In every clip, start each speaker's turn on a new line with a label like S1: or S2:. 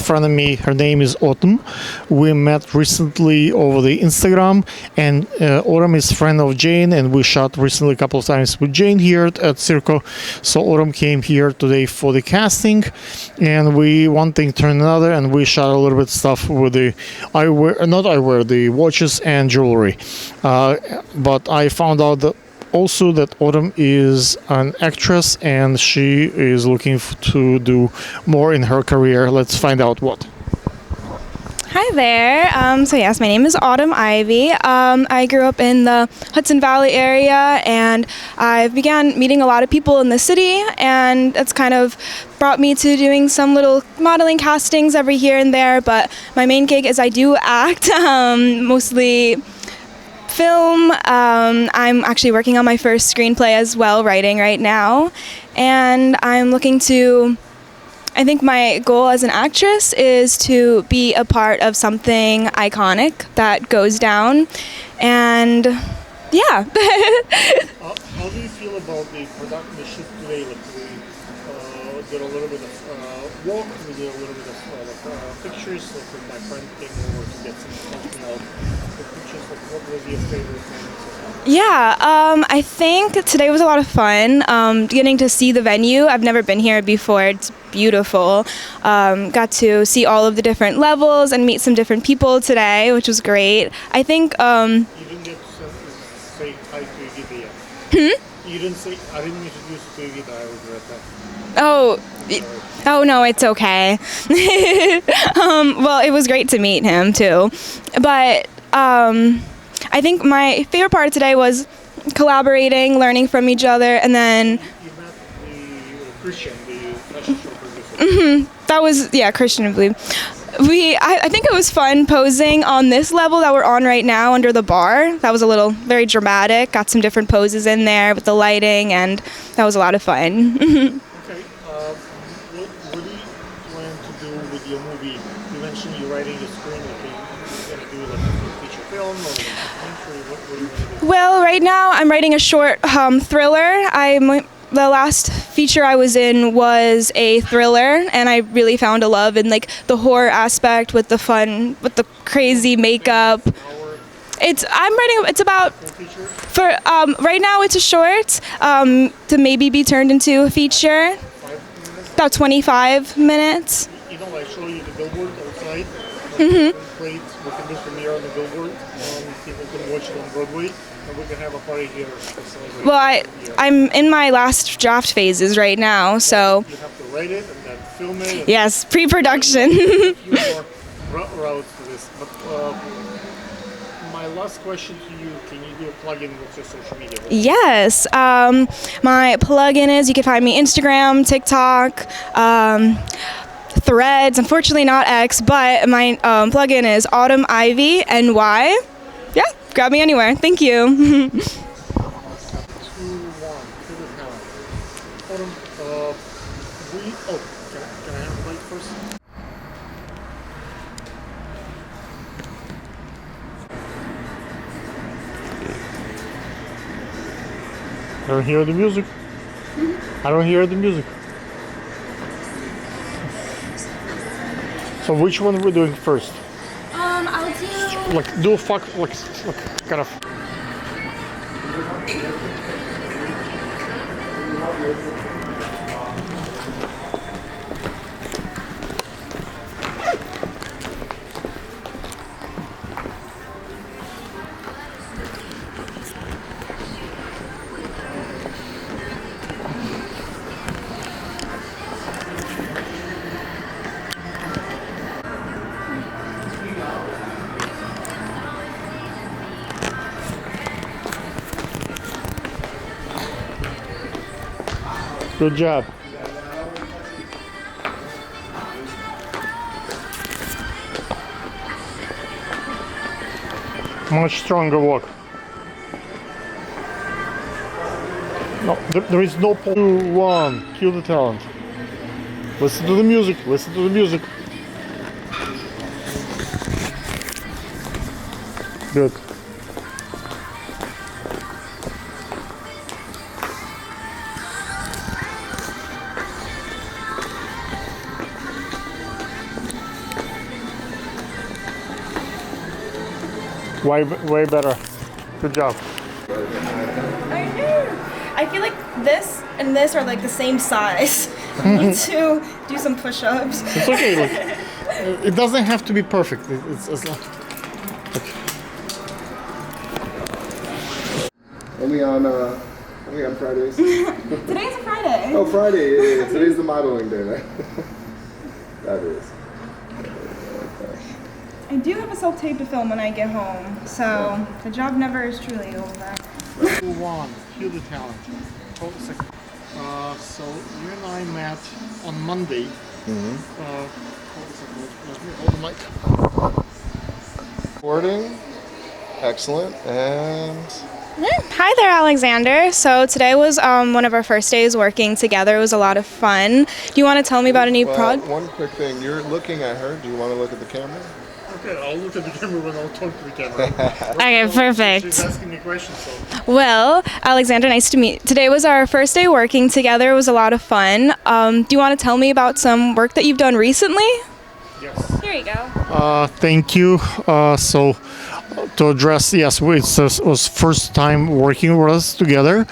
S1: front of me, her name is Autumn. We met recently over the Instagram, and Autumn is friend of Jane, and we shot recently a couple of times with Jane here at Circo. So Autumn came here today for the casting, and one thing turned another, and we shot a little bit of stuff with the the watches and jewelry. But I found out that also that Autumn is an actress and she is looking to do more in her career. Let's find out what.
S2: Hi there. So yes, my name is Autumn Ivy. I grew up in the Hudson Valley area, and I began meeting a lot of people in the city, and that's kind of brought me to doing some little modeling castings every here and there. But my main gig is I do act, mostly film. I'm actually working on my first screenplay as well, writing right now, and I'm looking to, I think my goal as an actress is to be a part of something iconic that goes down, and yeah.
S1: How do you feel about the production, the shoot today? Like we did a little bit of walk, we did a little bit of pictures. Like my friend came over to get something out. The pictures, like what was your favorite thing?
S2: Yeah, I think today was a lot of fun. Getting to see the venue. I've never been here before. It's beautiful. Got to see all of the different levels and meet some different people today, which was great. I think.
S1: You didn't get to say hi to Yigita yet. You didn't say. I didn't introduce you to Yigita. I regret that.
S2: Oh no, it's okay. Well, it was great to meet him too, but. I think my favorite part of today was collaborating, learning from each other, and then...
S1: You met the Christian, the fashion show producer.
S2: That was, yeah, Christian, I believe. I think it was fun posing on this level that we're on right now under the bar. That was very dramatic. Got some different poses in there with the lighting, and that was a lot of fun.
S1: Okay. What do you plan to do with your movie? You mentioned you're writing a screenplay. You're going to do like a feature film or...
S2: Well, right now I'm writing a short thriller. The last feature I was in was a thriller, and I really found a love in like the horror aspect with the fun, with the crazy makeup. It's about right now it's a short to maybe be turned into a feature. About 25 minutes.
S1: You know, I show you the billboard outside. We can do premiere on the billboard. People can watch it on Broadway, and we can have a party here.
S2: Well, I'm in my last draft phases right now, so...
S1: You have to write it and then film it.
S2: Yes, pre-production.
S1: A few more routes to this. But my last question to you, can you do a plug-in with your social media?
S2: Yes. My plug-in is, you can find me Instagram, TikTok, Threads, unfortunately not X, but my plug-in is Autumn Ivy, NY. Yeah, grab me anywhere. Thank you.
S1: 2-1 to the talent. Autumn, can I have a mic first? I don't hear the music. I don't hear the music. So which one are we doing first?
S2: I'll do...
S1: Like, do fuck, like kind of... Good job. Much stronger walk. No, there is no point. 2, 1, cue the talent. Listen to the music, listen to the music. Good. Way better. Good job.
S2: I know. I feel like this and this are like the same size. I need to do some push-ups.
S1: It's okay. Look, it doesn't have to be perfect. It's not.
S3: Only on Fridays.
S2: Today's a Friday.
S3: Oh, Friday. Yeah. Today's the modeling day, right? That is.
S2: I do have a self-tape to film when I get home, so the job never is truly over.
S1: Move on. Cue the talent. Hold a second. So you and I met on Monday. Hold a second. Let me hold the mic.
S3: Recording. Excellent. And
S2: Hi there, Alexander. So today was one of our first days working together. It was a lot of fun. Do you want to tell me about any prod?
S3: one quick thing. You're looking at her. Do you want to look at the camera?
S1: Okay, I'll look at the camera when I'll talk to the camera.
S2: Okay, perfect.
S1: She's asking me questions, so.
S2: Well, Alexander, nice to meet. Today was our first day working together. It was a lot of fun. Do you want to tell me about some work that you've done recently?
S1: Yes.
S2: Here you go.
S1: Thank you. So to address, yes, it was first time working with us together.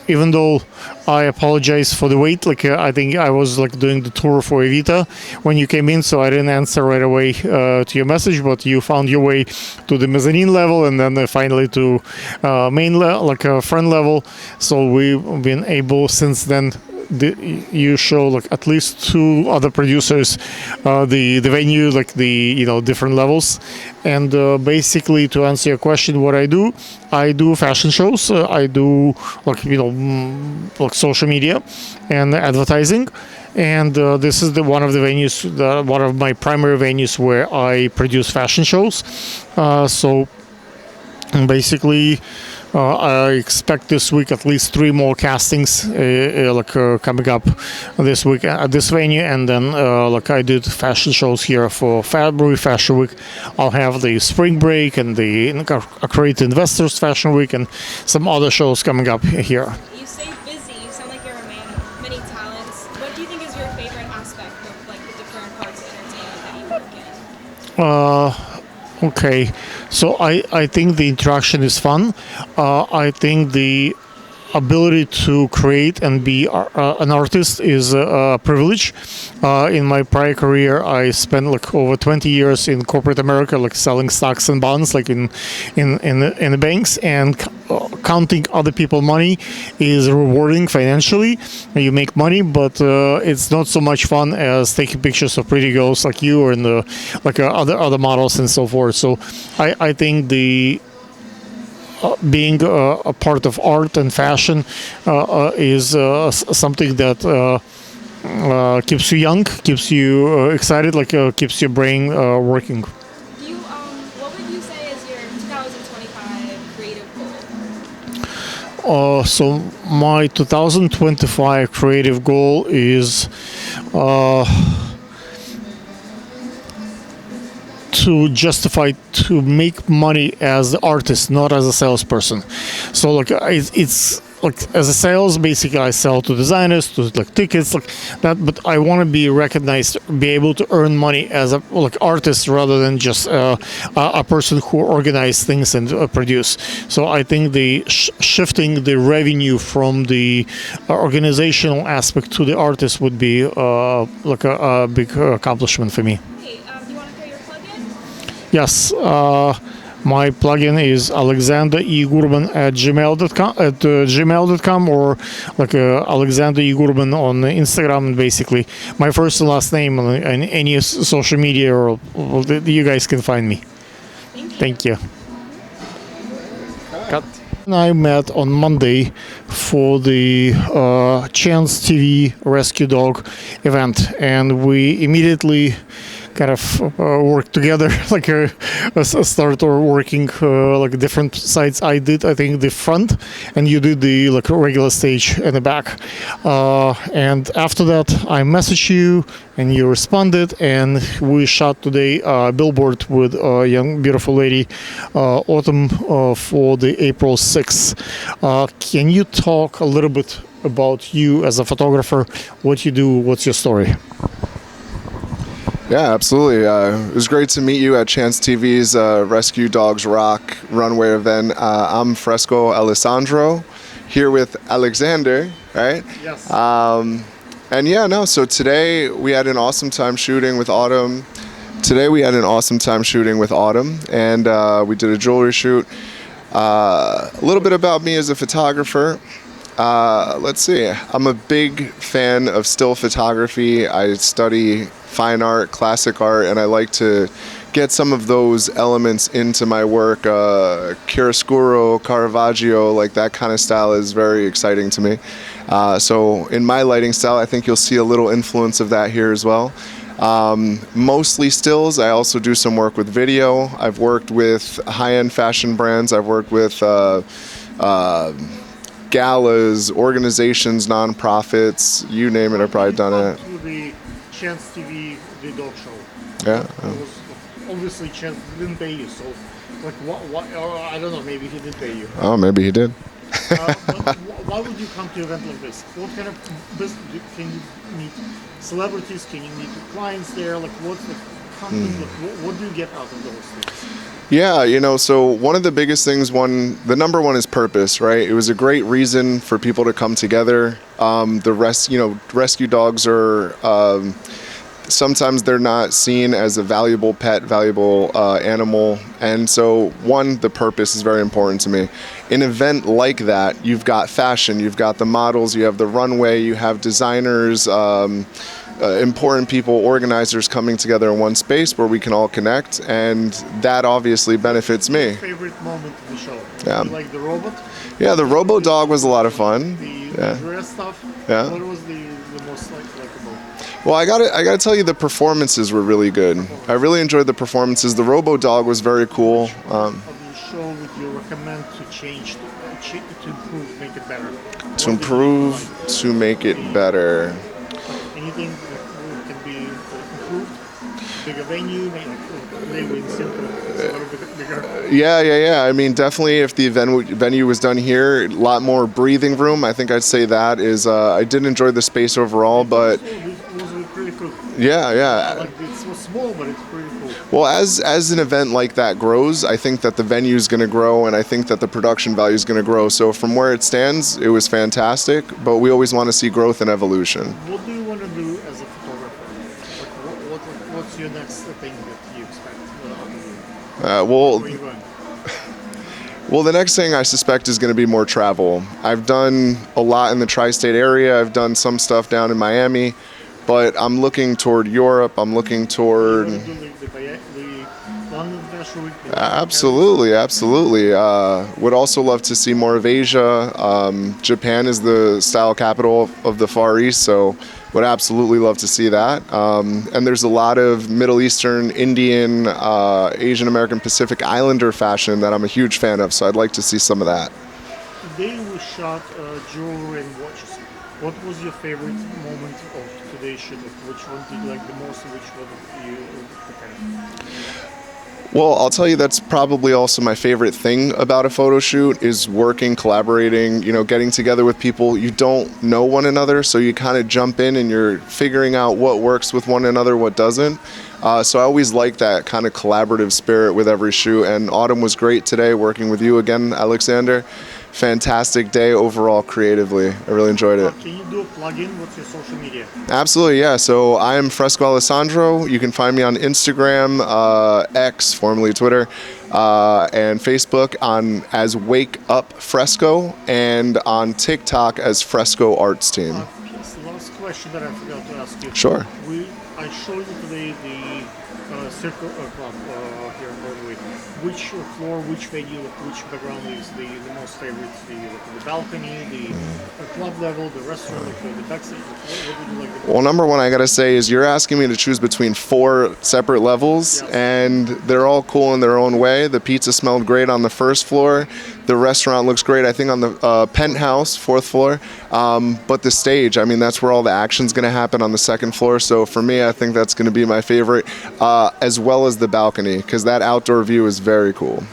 S1: Even though I apologize for the wait, I think I was doing the tour for Evita when you came in, so I didn't answer right away to your message. But you found your way to the mezzanine level, and then finally to main level, front level. So we've been able since then. You show at least two other producers the venue, different levels, and basically to answer your question, what I do fashion shows. I do social media and advertising, and this is one of the venues, one of my primary venues where I produce fashion shows. So basically. I expect this week at least 3 more castings coming up this week at this venue, and then I did fashion shows here for February Fashion Week. I'll have the Spring Break and the Accredited Investors Fashion Week and some other shows coming up here.
S2: You say busy. You sound like you're a man of many talents. What do you think is your favorite aspect of the different parts of entertainment that you work in?
S1: Okay, so I think the interaction is fun. I think the ability to create and be an artist is a privilege. In my prior career, I spent over 20 years in corporate America, selling stocks and bonds, in the banks, and counting other people's money is rewarding financially. You make money, but it's not so much fun as taking pictures of pretty girls like you or other models and so forth. So I think the being a part of art and fashion is something that keeps you young, keeps you excited, keeps your brain working.
S2: What would you say is your 2025 creative goal?
S1: So my 2025 creative goal is to justify to make money as the artist, not as a salesperson. So it's as a sales, basically I sell to designers, to tickets, that. But I want to be recognized, be able to earn money as a artist rather than just a person who organizes things and produce. So I think the shifting the revenue from the organizational aspect to the artist would be a big accomplishment for me. Yes, my plugin is alexanderegurman at gmail.com or Alexander E. Gurman on Instagram, and basically my first and last name on any social media, or you guys can find me. Thank you. Cut. I met on Monday for the Chance TV Rescue Dog event, and we immediately kind of work together, start working different sides. I think the front, and you did the regular stage in the back. And after that, I messaged you, and you responded, and we shot today a billboard with a young, beautiful lady, Autumn, for the April 6th. Can you talk a little bit about you as a photographer, what you do, what's your story?
S3: Yeah, absolutely. It was great to meet you at Chance TV's Rescue Dogs Rock runway event. I'm Fresco Alessandro, here with Alexander, right?
S1: Yes.
S3: And yeah, no, so today we had an awesome time shooting with Autumn. And we did a jewelry shoot. A little bit about me as a photographer. Let's see. I'm a big fan of still photography. I study fine art, classic art, and I like to get some of those elements into my work. Chiaroscuro, Caravaggio, like that kind of style is very exciting to me. So in my lighting style, I think you'll see a little influence of that here as well. Mostly stills. I also do some work with video. I've worked with high-end fashion brands. I've worked with galas, organizations, nonprofits, you name it, I've probably done it.
S1: To the Chance TV, the dog show.
S3: Yeah.
S1: It was, obviously, Chance didn't pay you, so like what? Or I don't know. Maybe he did pay you.
S3: Oh, maybe he did.
S1: But why would you come to an event like this? What kind of business can you meet? Celebrities? Can you meet clients there? Like what's the content? Like, what do you get out of those things?
S3: Yeah, so one of the biggest things, the number one is purpose, right? It was a great reason for people to come together. Rescue dogs are, sometimes they're not seen as a valuable pet, valuable animal. And so the purpose is very important to me. An event like that, you've got fashion, you've got the models, you have the runway, you have designers, important people, organizers coming together in one space where we can all connect, and that obviously benefits me.
S1: Favorite moment of the show?
S3: Yeah.
S1: You like the robot?
S3: Yeah, the Robo Dog was a lot of fun.
S1: The dress stuff?
S3: Yeah.
S1: What was the most likable?
S3: Well, I gotta tell you, the performances were really good. I really enjoyed the performances. The Robo Dog was very cool.
S1: Of the show would you recommend to change, to improve, make it better?
S3: To improve, to make it better.
S1: Anything that can be improved? Bigger venue, maybe in Simple, it's a little bit bigger.
S3: Yeah. I mean, definitely if the venue was done here, a lot more breathing room. I think I'd say that is, I did enjoy the space overall, but
S1: It was pretty cool.
S3: yeah.
S1: Like it's so small, but it's pretty cool.
S3: Well, as an event like that grows, I think that the venue is going to grow, and I think that the production value is going to grow. So from where it stands, it was fantastic, but we always want to see growth and evolution.
S1: What do you want to do as a photographer? Like what's your next thing that you expect to do? Where are you going?
S3: Well, the next thing I suspect is going to be more travel. I've done a lot in the tri-state area. I've done some stuff down in Miami, but I'm looking toward Europe. I'm looking toward...
S1: You want to do the London Fashion Week?
S3: Absolutely. Would also love to see more of Asia. Japan is the style capital of the Far East, so would absolutely love to see that. And there's a lot of Middle Eastern, Indian, Asian American, Pacific Islander fashion that I'm a huge fan of, so I'd like to see some of that.
S1: Today we shot jewelry and watches. What was your favorite moment of today's shoot? Which one did you like the most, and which one you prefer?
S3: Well, I'll tell you, that's probably also my favorite thing about a photo shoot is working, collaborating, getting together with people. You don't know one another, so you kind of jump in and you're figuring out what works with one another, what doesn't. So I always like that kind of collaborative spirit with every shoot, and Autumn was great today working with you again, Alexander. Fantastic day overall creatively. I really enjoyed it.
S1: Can you do a plug-in? What's your social media?
S3: Absolutely, yeah. So I am Fresco Alessandro. You can find me on Instagram, X, formerly Twitter, and Facebook as Wake Up Fresco, and on TikTok as Fresco Arts Team.
S1: It's the last question that I forgot to ask you.
S3: Sure.
S1: I showed you today the Circle Club here in Broadway. Which floor, which venue, which background is the most favorite? The balcony, the club level, the restaurant, the backstage? What would you like the most?
S3: Well, number one, I gotta say is you're asking me to choose between 4 separate levels,
S1: Yes.
S3: and they're all cool in their own way. The pizza smelled great on the first floor. The restaurant looks great, I think, on the penthouse, 4th floor. But the stage, I mean, that's where all the action's gonna happen on the 2nd floor. So for me, I think that's gonna be my favorite, as well as the balcony, because that outdoor view is very cool.